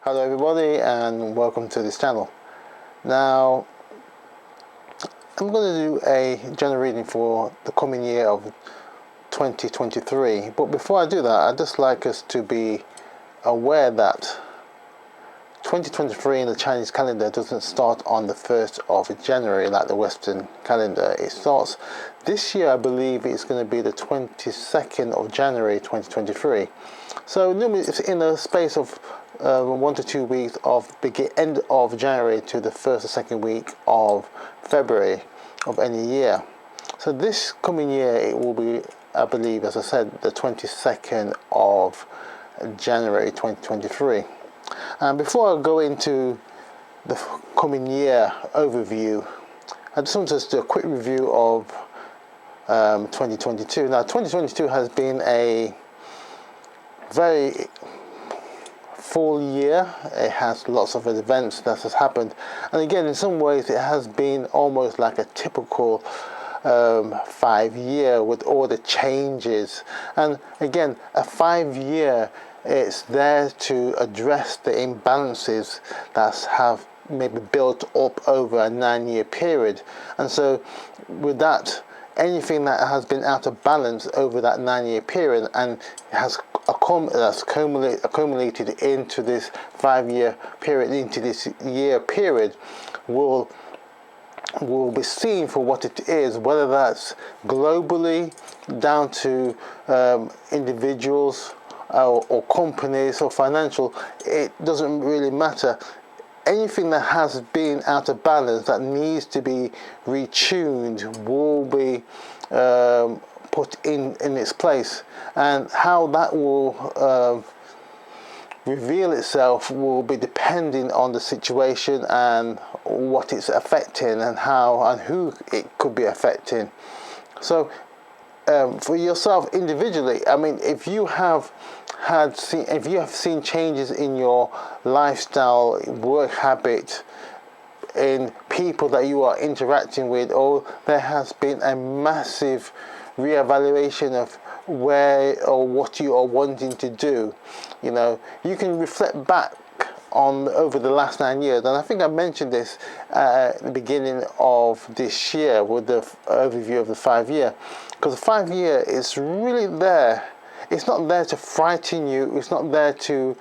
Hello everybody and welcome to this channel. Now I'm going to do a general reading for the coming year of 2023, but before I do that I'd just like us to be aware that 2023 in the Chinese calendar doesn't start on the 1st of January like the Western calendar. It starts this year, I believe it's going to be the 22nd of January 2023. So normally it's in the space of 1 to 2 weeks of end of January to the first or second week of February of any year. So this coming year it will be, I believe, as I said, the 22nd of January 2023. And before I go into the coming year overview, I just want to do a quick review of 2022. Now 2022 has been a very full year. It has lots of events that has happened, and again in some ways it has been almost like a typical 5-year with all the changes. And again, a 5-year, it's there to address the imbalances that have maybe built up over a 9-year period. And so with that, anything that has been out of balance over that 9-year period and has accumulated into this 5-year period, into this year period, will be seen for what it is, whether that's globally down to individuals or companies or financial. It doesn't really matter. Anything that has been out of balance that needs to be retuned will be put in its place, and how that will reveal itself will be depending on the situation and what it's affecting and how and who it could be affecting. So for yourself individually, I mean, if you have seen changes in your lifestyle, work habit, in people that you are interacting with, or there has been a massive reevaluation of where or what you are wanting to do, you know, you can reflect back on over the last 9 years. And I think I mentioned this at the beginning of this year with the overview of the 5-year, because the 5-year is really there. It's not there to frighten you. It's not there to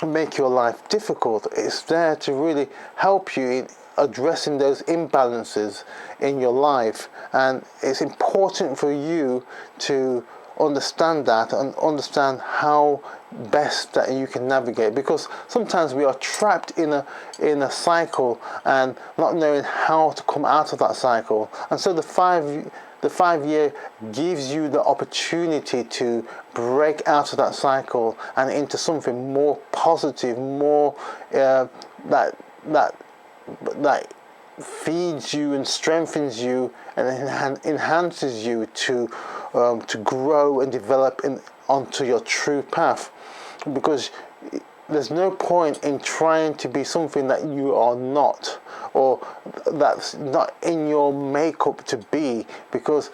make your life difficult. It's there to really help you in addressing those imbalances in your life. And it's important for you to understand that and understand how best that you can navigate, because sometimes we are trapped in a cycle and not knowing how to come out of that cycle. And so the 5-year gives you the opportunity to break out of that cycle and into something more positive, more that feeds you and strengthens you and enhances you to grow and develop onto your true path. Because there's no point in trying to be something that you are not, or that's not in your makeup to be, because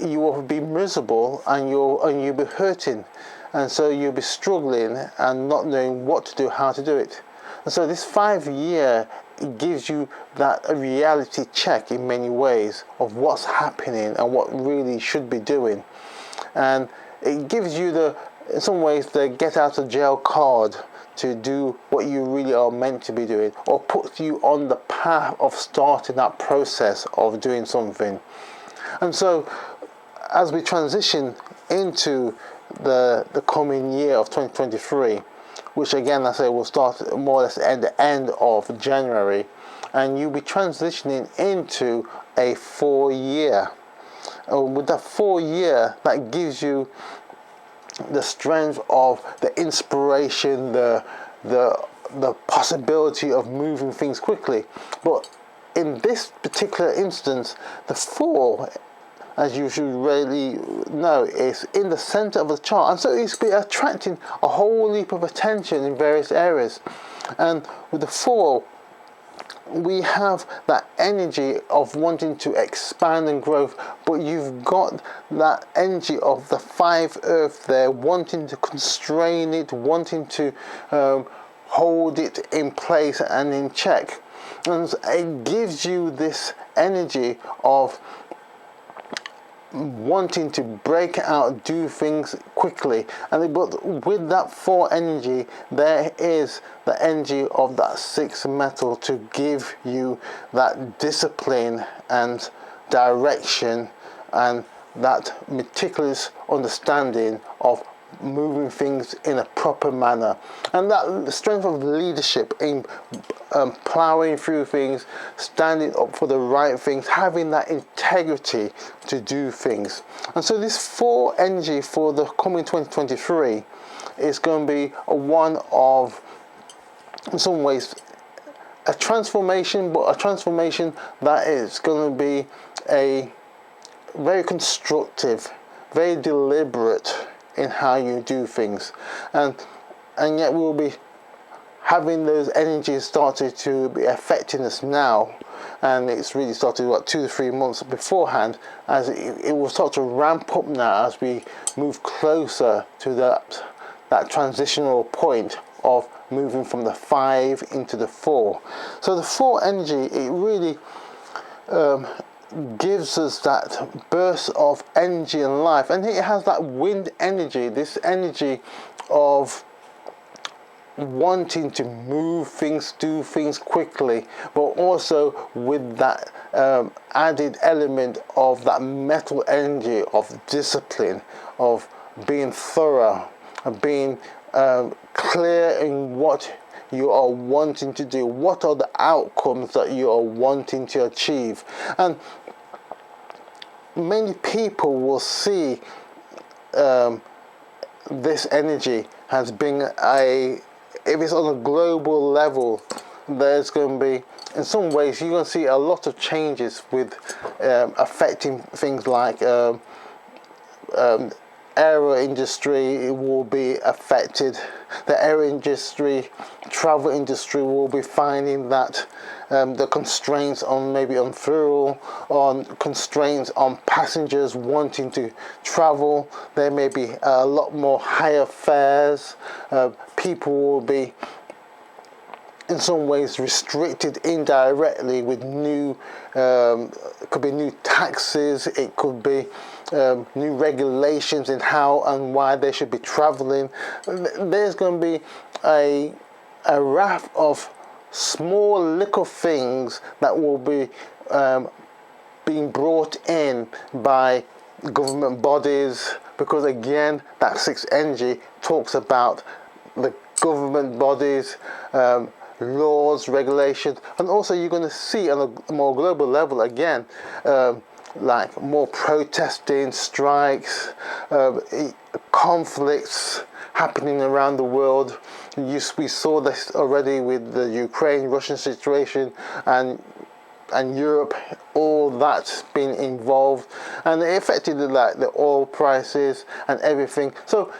you will be miserable and you'll be hurting, and so you'll be struggling and not knowing what to do, how to do it. And so this 5-year, it gives you that reality check in many ways of what's happening and what really should be doing, and it gives you in some ways the get out of jail card to do what you really are meant to be doing, or puts you on the path of starting that process of doing something. And so as we transition into the coming year of 2023, which again I say will start more or less at the end of January, and you'll be transitioning into a 4-year. With that 4-year, that gives you the strength of the inspiration, the possibility of moving things quickly. But in this particular instance, the 4, as you should really know, is in the center of the chart, and so it's been attracting a whole heap of attention in various areas. And with the 4, we have that energy of wanting to expand and grow, but you've got that energy of the 5 earth there, wanting to constrain it, wanting to hold it in place and in check. And it gives you this energy of wanting to break out, do things quickly. But with that 4 energy, there is the energy of that 6 metal to give you that discipline and direction and that meticulous understanding of moving things in a proper manner, and that strength of leadership in plowing through things, standing up for the right things, having that integrity to do things. And so this 4 energy for the coming 2023 is going to be one of, in some ways, a transformation, but a transformation that is going to be a very constructive, very deliberate in how you do things, and yet we'll be having those energies started to be affecting us now, and it's really started 2 to 3 months beforehand, as it will start to ramp up now as we move closer to that transitional point of moving from the 5 into the 4. So the 4 energy, it really gives us that burst of energy and life, and it has that wind energy, this energy of wanting to move things, do things quickly, but also with that added element of that metal energy of discipline, of being thorough, of being clear in what you are wanting to do, what are the outcomes that you are wanting to achieve. And many people will see this energy has been if it's on a global level, there's going to be, in some ways, you're going to see a lot of changes with affecting things like aero industry will be affected. The aero industry, travel industry will be finding that the constraints on maybe on fuel, on constraints on passengers wanting to travel. There may be a lot more higher fares. People will be in some ways restricted indirectly with new, it could be new taxes, it could be new regulations in how and why they should be traveling. There's going to be a raft of small little things that will be being brought in by government bodies, because again, that 6 energy talks about the government bodies, laws, regulations, and also you're going to see on a more global level again, like more protesting, strikes, conflicts happening around the world. We saw this already with the Ukraine-Russian situation, and Europe, all that's been involved, and it affected the oil prices and everything. So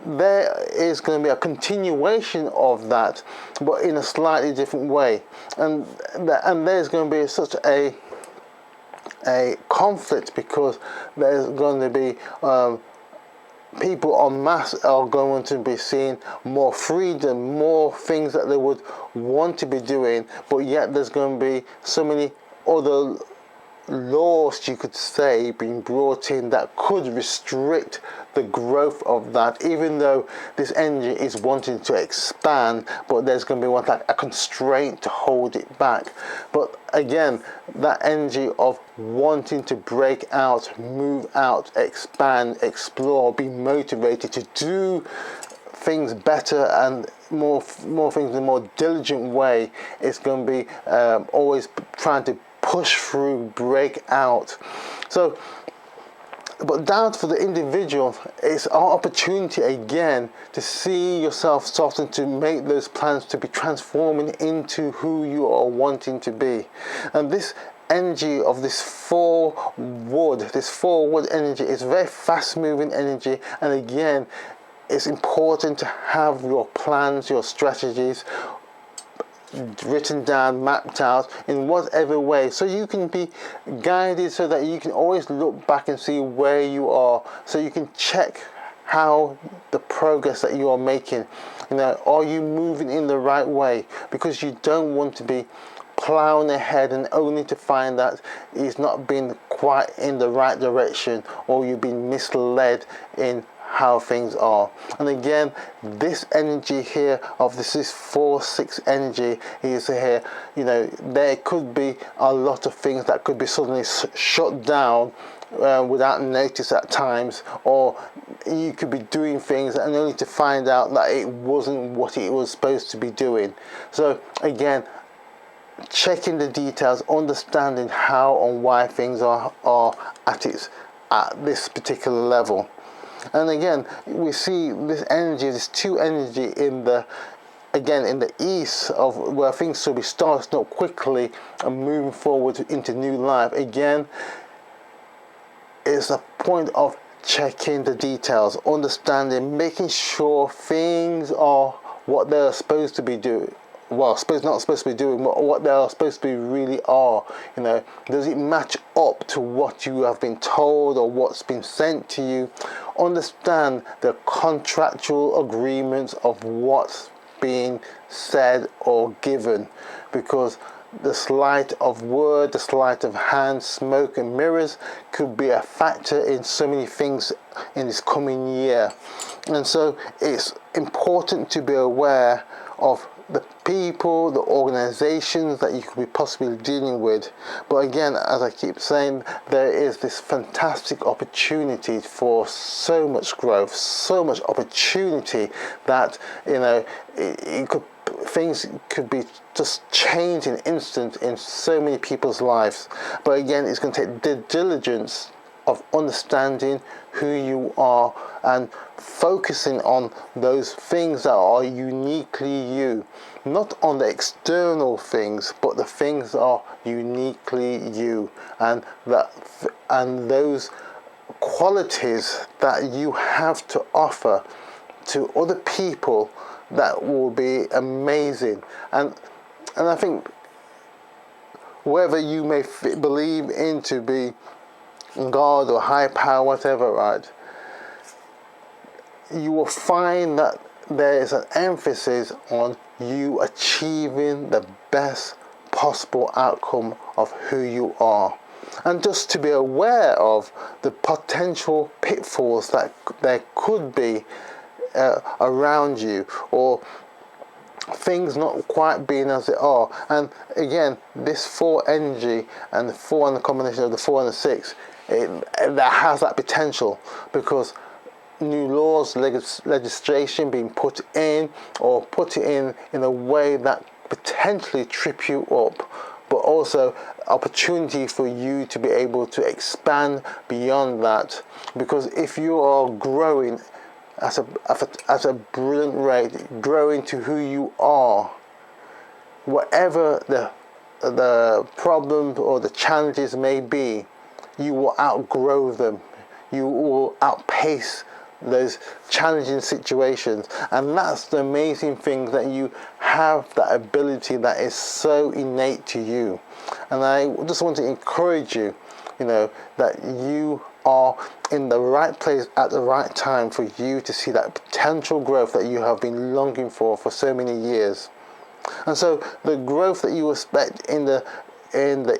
there is going to be a continuation of that, but in a slightly different way, and there's going to be such a conflict, because there's going to be people en masse are going to be seeing more freedom, more things that they would want to be doing, but yet there's going to be so many other laws, you could say, being brought in that could restrict the growth of that, even though this energy is wanting to expand, but there's going to be a constraint to hold it back. But again, that energy of wanting to break out, move out, expand, explore, be motivated to do things better and more things in a more diligent way, is going to be always trying to push through, break out. So, but down for the individual, it's our opportunity again to see yourself starting to make those plans to be transforming into who you are wanting to be. And this energy of this 4 wood energy is very fast moving energy, and again, it's important to have your plans, your strategies written down, mapped out in whatever way, so you can be guided, so that you can always look back and see where you are, so you can check how the progress that you are making. Are you moving in the right way? Because you don't want to be plowing ahead and only to find that it's not been quite in the right direction, or you've been misled in how things are. And again, this energy here of this is 4-6 energy is here. There could be a lot of things that could be suddenly shut down without notice at times, or you could be doing things and only to find out that it wasn't what it was supposed to be doing. So again, checking the details, understanding how and why things are at this particular level. And again, we see this energy, this 2 energy in the east, of where things should be starting up quickly and moving forward into new life. Again, it's a point of checking the details, understanding, making sure things are what they're supposed to be doing. Well, not supposed to be doing, but what they are supposed to be really are. Does it match up to what you have been told or what's been sent to you? Understand the contractual agreements of what's being said or given, because the sleight of word, the sleight of hand, smoke and mirrors could be a factor in so many things in this coming year. And so it's important to be aware of the people, the organizations that you could be possibly dealing with. But again, as I keep saying, there is this fantastic opportunity for so much growth, so much opportunity that things could be just changed in instant in so many people's lives. But again, it's going to take the diligence of understanding who you are and focusing on those things that are uniquely you, not on the external things, but the things that are uniquely you, and those qualities that you have to offer to other people that will be amazing. And I think whether you may believe in to be God or high power, whatever, right, you will find that there is an emphasis on you achieving the best possible outcome of who you are, and just to be aware of the potential pitfalls that there could be around you, or things not quite being as they are. And again, this 4 energy and the 4 and the combination of the 4 and the 6, that has that potential, because new laws, legislation being put in, or put it in a way that potentially trip you up, but also opportunity for you to be able to expand beyond that. Because if you are growing at a brilliant rate, growing to who you are, whatever the problems or the challenges may be, you will outgrow them. You will outpace those challenging situations. And that's the amazing thing, that you have that ability that is so innate to you. And I just want to encourage you, that you are in the right place at the right time for you to see that potential growth that you have been longing for so many years. And so the growth that you expect in the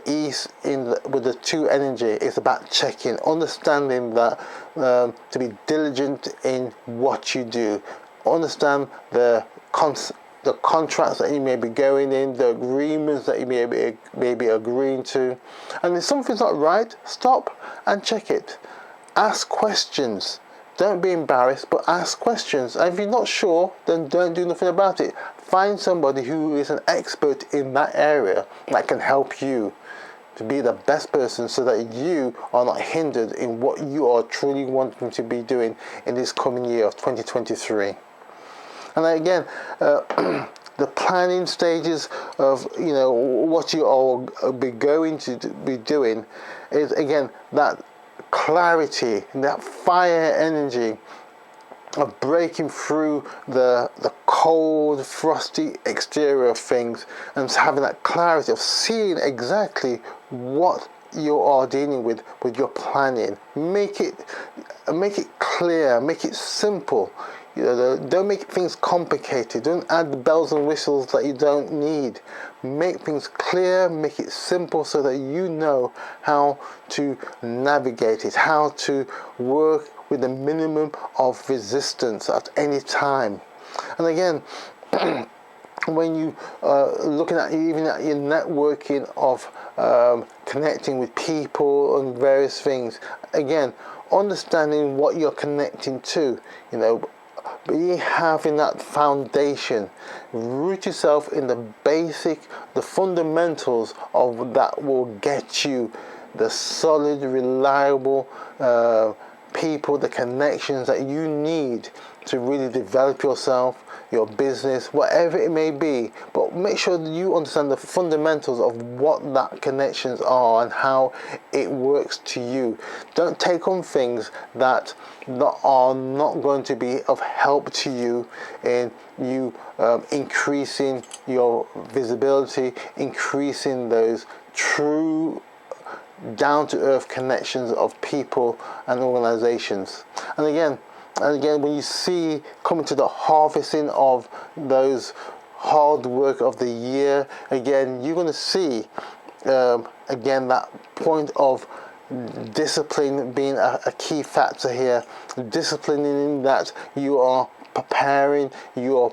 east, with the 2 energy, is about checking, understanding that to be diligent in what you do. Understand the contracts that you may be going in, the agreements that you may be agreeing to. And if something's not right, stop and check it. Ask questions. Don't be embarrassed, but ask questions. And if you're not sure, then don't do nothing about it. Find somebody who is an expert in that area that can help you to be the best person, so that you are not hindered in what you are truly wanting to be doing in this coming year of 2023. And again, the planning stages of what you are going to be doing is, again, that clarity, that fire energy of breaking through the cold, frosty exterior of things, and having that clarity of seeing exactly what you are dealing with your planning. Make it clear, make it simple. Don't make things complicated. Don't add the bells and whistles that you don't need. Make things clear, make it simple so that you know how to navigate it, how to work with the minimum of resistance at any time. And again, when you looking at even at your networking of connecting with people and various things, again, understanding what you're connecting to, be having that foundation, root yourself in the fundamentals of that will get you the solid, reliable people, the connections that you need to really develop yourself, your business, whatever it may be. But make sure that you understand the fundamentals of what that connections are and how it works to you. Don't take on things that are not going to be of help to you in you increasing your visibility, increasing those true down-to-earth connections of people and organizations. And again, when you see coming to the harvesting of those hard work of the year, again, you're going to see again that point of discipline being a key factor here. Disciplining that you are preparing, you're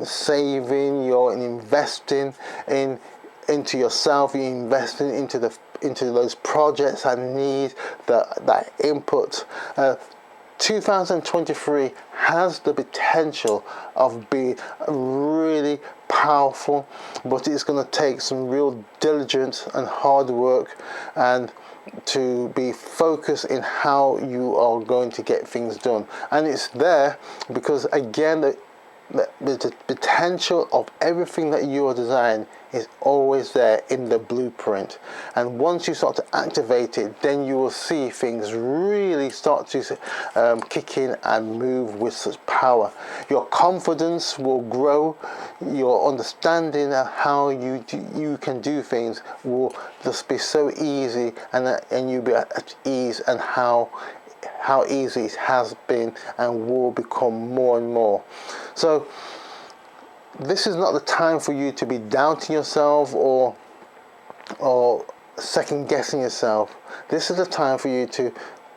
saving, you're investing into yourself, you're investing into those projects that need that input. 2023 has the potential of being really powerful, but it's going to take some real diligence and hard work, and to be focused in how you are going to get things done. And it's there because, again, the potential of everything that you are designing is always there in the blueprint. And once you start to activate it, then you will see things really start to kick in and move with such power. Your confidence will grow. Your understanding of how you can do things will just be so easy, and you'll be at ease, and how easy it has been and will become more and more. So this is not the time for you to be doubting yourself or second guessing yourself. This is the time for you to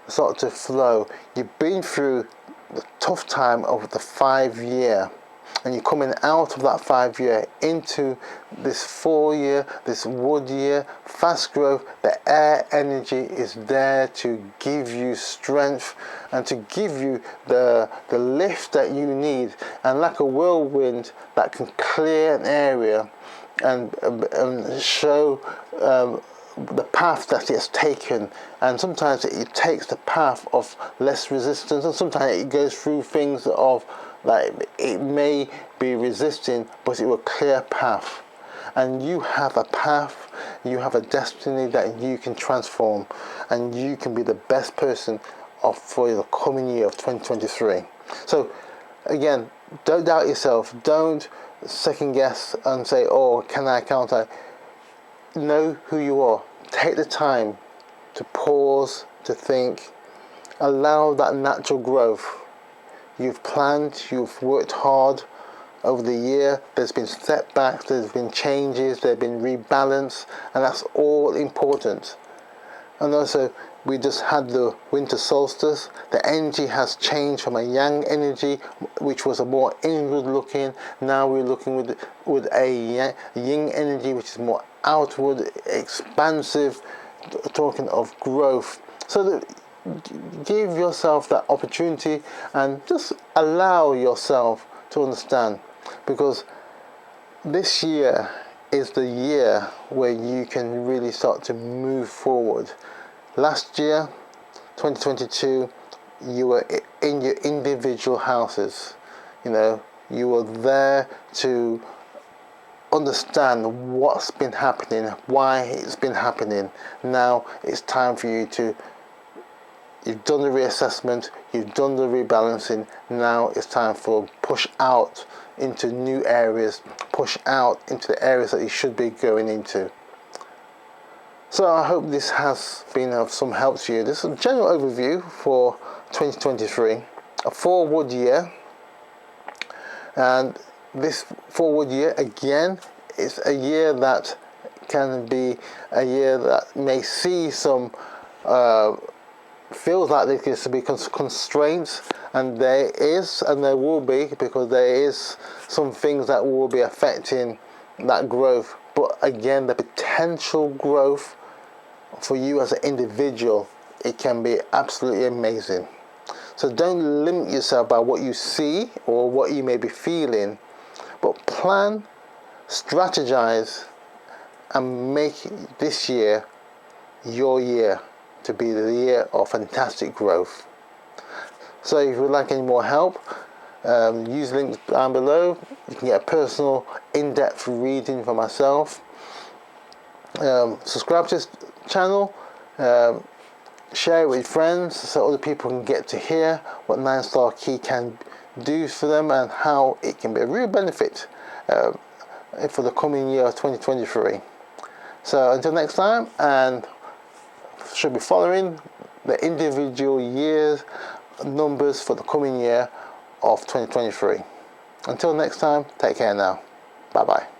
start to flow. You've been through the tough time of the 5-year, and you're coming out of that 5-year into this 4-year, this wood year, fast growth. The air energy is there to give you strength and to give you the lift that you need, and like a whirlwind that can clear an area and show the path that it's taken. And sometimes it takes the path of less resistance, and sometimes it goes through things of like it may be resisting, but it will clear path. And you have a path, you have a destiny that you can transform, and you can be the best person for the coming year of 2023. So again, don't doubt yourself. Don't second guess and say, oh, can I, can't I? Know who you are. Take the time to pause, to think. Allow that natural growth. You've planned, you've worked hard over the year. There's been setbacks, there's been changes, there's been rebalance, and that's all important. And also, we just had the winter solstice. The energy has changed from a yang energy, which was a more inward looking. Now we're looking with a yin energy, which is more outward, expansive, talking of growth. So that give yourself that opportunity and just allow yourself to understand, because this year is the year where you can really start to move forward. Last year, 2022, you were in your individual houses. You were there to understand what's been happening, why it's been happening. Now it's time for you to You've done the reassessment, you've done the rebalancing. Now it's time for push out into new areas, push out into the areas that you should be going into. So I hope this has been of some help to you. This is a general overview for 2023, a forward year. And this forward year, again, is a year that can be a year that may see some feels like there could be constraints, and there is, and there will be, because there is some things that will be affecting that growth. But again, the potential growth for you as an individual, it can be absolutely amazing. So don't limit yourself by what you see or what you may be feeling, but plan, strategize, and make this year your year to be the year of fantastic growth. So if you would like any more help, use links down below. You can get a personal in-depth reading from myself. Subscribe to this channel, share it with friends so other people can get to hear what 9-Star Key can do for them and how it can be a real benefit for the coming year of 2023. So until next time, and should be following the individual years numbers for the coming year of 2023. Until next time, take care now. Bye bye.